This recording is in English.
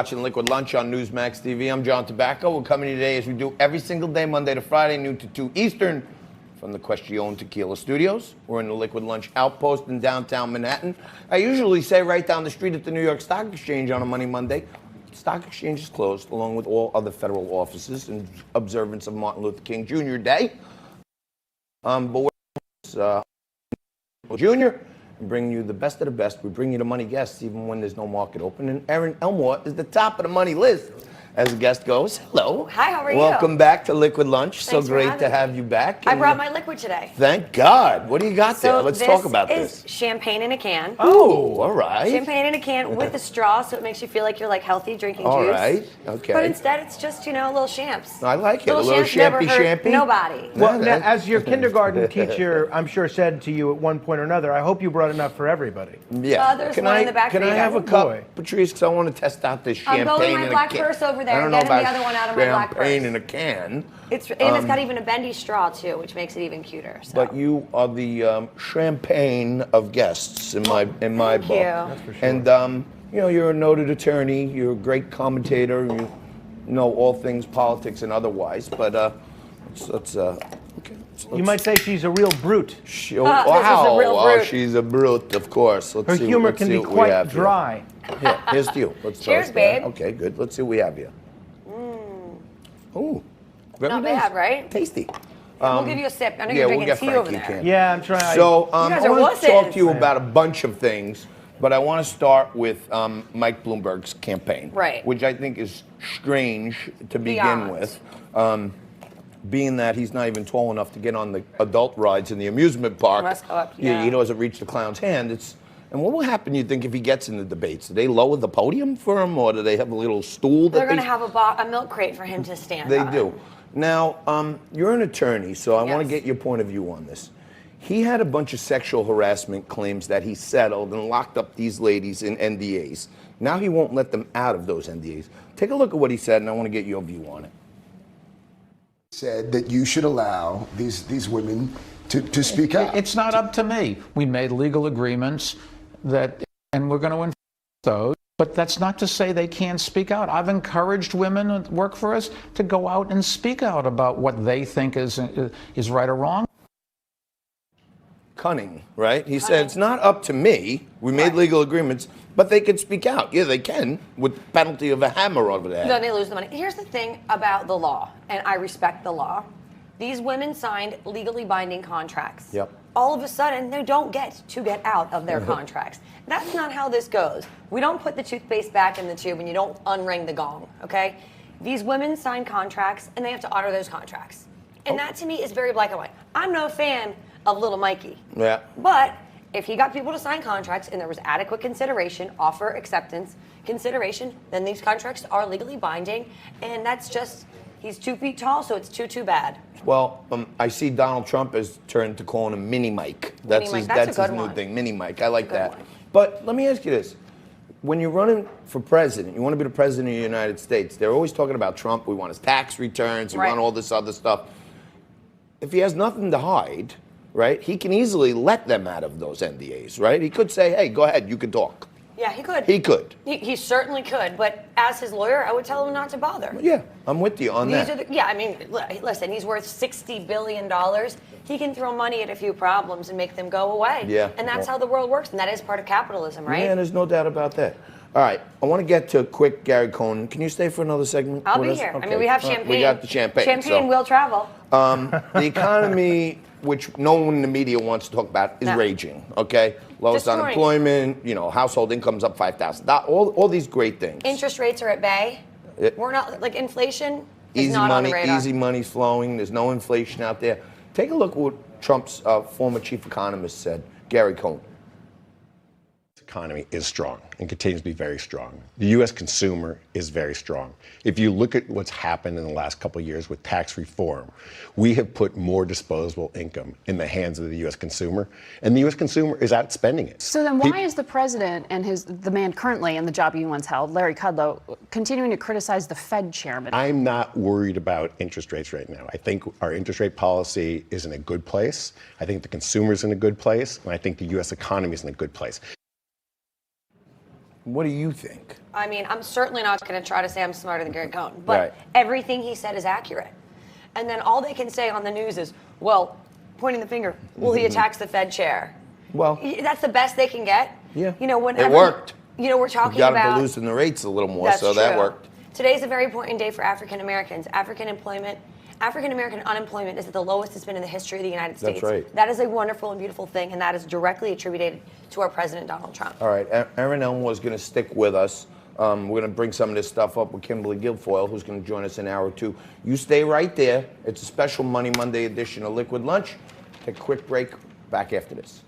Watching Liquid Lunch on Newsmax TV. I'm John Tobacco. We're coming today as we do every single day, Monday to Friday, noon to 2 Eastern, from the Question Tequila Studios. We're in the Liquid Lunch Outpost in downtown Manhattan. I usually say right down the street at the New York Stock Exchange on a Monday. The Stock Exchange is closed, along with all other federal offices in observance of Martin Luther King Jr. Day. But we're Jr. and bringing you the best of the best. We bring you the money guests even when there's no market open. And Erin Elmore is the top of the money list as a guest goes. Hello. Hi, how are you? Welcome back to Liquid Lunch. Thanks so great to have you back. I brought my liquid today. Thank God. What do you got there? Let's talk about this. This is champagne in a can. Oh, all right. Champagne in a can with a straw, so it makes you feel like you're like healthy drinking juice. All right. Okay. But instead, it's just, you know, a little champs. I like it. A little champy. champy. Nobody. Well, now, as your kindergarten teacher, I'm sure, said to you at one point or another, I hope you brought enough for everybody. Yeah. There's one in the back. Can I have a cup, Patrice? Because I want to test out this champagne I'm going in my a black can. purse over there. I don't know Getting about the other one out of my black purse. champagne in a can. It's got even a bendy straw too, which makes it even cuter. So. But you are the champagne of guests in my book. Thank you. That's for sure. And you know, you're a noted attorney. You're a great commentator. You know all things politics and otherwise. But You might say she's a real brute. Wow! a real brute. She's a brute, of course. Her humor can be quite dry. Here, here's to you. Let's Cheers, toast that. babe. Okay, good. Let's see what we have here. Ooh. Very Not nice. bad, right? Tasty. We'll give you a sip. I know yeah, you're we'll drinking get tea Frankie over a there. can. Yeah, I'm trying. So You guys I are want to talk wusses. to you about a bunch of things, but I want to start with Mike Bloomberg's campaign, Right. Which I think is strange to begin Beyond. with, being that he's not even tall enough to get on the adult rides in the amusement park. Must go up, He yeah. doesn't reach the clown's hand. And what will happen, you think, if he gets in the debates? Do they lower the podium for him, or do they have a little stool that They're going to have a milk crate for him to stand They on. do. Now, you're an attorney, so I want to Yes. get your point of view on this. He had a bunch of sexual harassment claims that he settled and locked up these ladies in NDAs. Now he won't let them out of those NDAs. Take a look at what he said, and I want to get your view on it. Said that you should allow these women to speak out. It's not up to me. We made legal agreements and we're going to enforce those. But that's not to say they can't speak out. I've encouraged women that work for us to go out and speak out about what they think is right or wrong. Cunning, right? He said, it's not up to me. We made legal agreements, but they can speak out. Yeah, they can, with penalty of a hammer over there. Then they lose the money. Here's the thing about the law, and I respect the law. These women signed legally binding contracts. Yep. All of a sudden, they don't get to get out of their contracts. That's not how this goes. We don't put the toothpaste back in the tube and you don't unring the gong, okay? These women sign contracts and they have to honor those contracts. And that to me is very black and white. I'm no fan of Little Mikey. Yeah. But if he got people to sign contracts and there was adequate consideration, offer acceptance, consideration, then these contracts are legally binding. And that's just, he's 2 feet tall, so it's too bad. Well, I see Donald Trump has turned to calling him Mini Mike. That's Mike. his, That's a that's good his new one. thing, Mini Mike. I like Good that. one. But let me ask you this. When you're running for president, you want to be the president of the United States, they're always talking about Trump. We want his tax returns. We Right. want all this other stuff. If he has nothing to hide, right, he can easily let them out of those NDAs, right? He could say, hey, go ahead, you can talk. Yeah, he could. He could. He certainly could, but as his lawyer, I would tell him not to bother. Yeah, I'm with you on that. I mean, listen, he's worth $60 billion. He can throw money at a few problems and make them go away. Yeah. And that's how the world works, and that is part of capitalism, right? Yeah, there's no doubt about that. All right, I want to get to quick Gary Cohn. Can you stay for another segment? I'll with be us? here. I Okay. mean, we have All right, champagne. We got the champagne. Champagne will travel. The economy, which no one in the media wants to talk about, is No. raging, okay? Lowest Destroying. unemployment, household income's up $5,000. All these great things. Interest rates are at bay. It- We're not, like, inflation is Easy not on money, the radar. easy money's flowing. There's no inflation out there. Take a look at what Trump's former chief economist said, Gary Cohn. Economy is strong and continues to be very strong. The U.S. consumer is very strong. If you look at what's happened in the last couple of years with tax reform, we have put more disposable income in the hands of the U.S. consumer, and the U.S. consumer is outspending it. So then why is the president and the man currently in the job he once held, Larry Kudlow, continuing to criticize the Fed chairman? I'm not worried about interest rates right now. I think our interest rate policy is in a good place. I think the consumer's in a good place, and I think the U.S. economy is in a good place. What do you think? I mean, I'm certainly not going to try to say I'm smarter than Gary Cohn, but Right. everything he said is accurate. And then all they can say on the news is, well, pointing the finger, well, he attacks the Fed chair. Well, That's the best they can get. yeah. You know, whenever, It worked. You know, we're We talking got about to loosen the rates a little more, That's so that true. worked. Today's a very important day for African Americans. African American unemployment is at the lowest it's been in the history of the United States. That's right. That is a wonderful and beautiful thing, and that is directly attributed to our president, Donald Trump. All right, Erin Elmore is going to stick with us. We're going to bring some of this stuff up with Kimberly Guilfoyle, who's going to join us in hour 2. You stay right there. It's a special Money Monday edition of Liquid Lunch. Take a quick break. Back after this.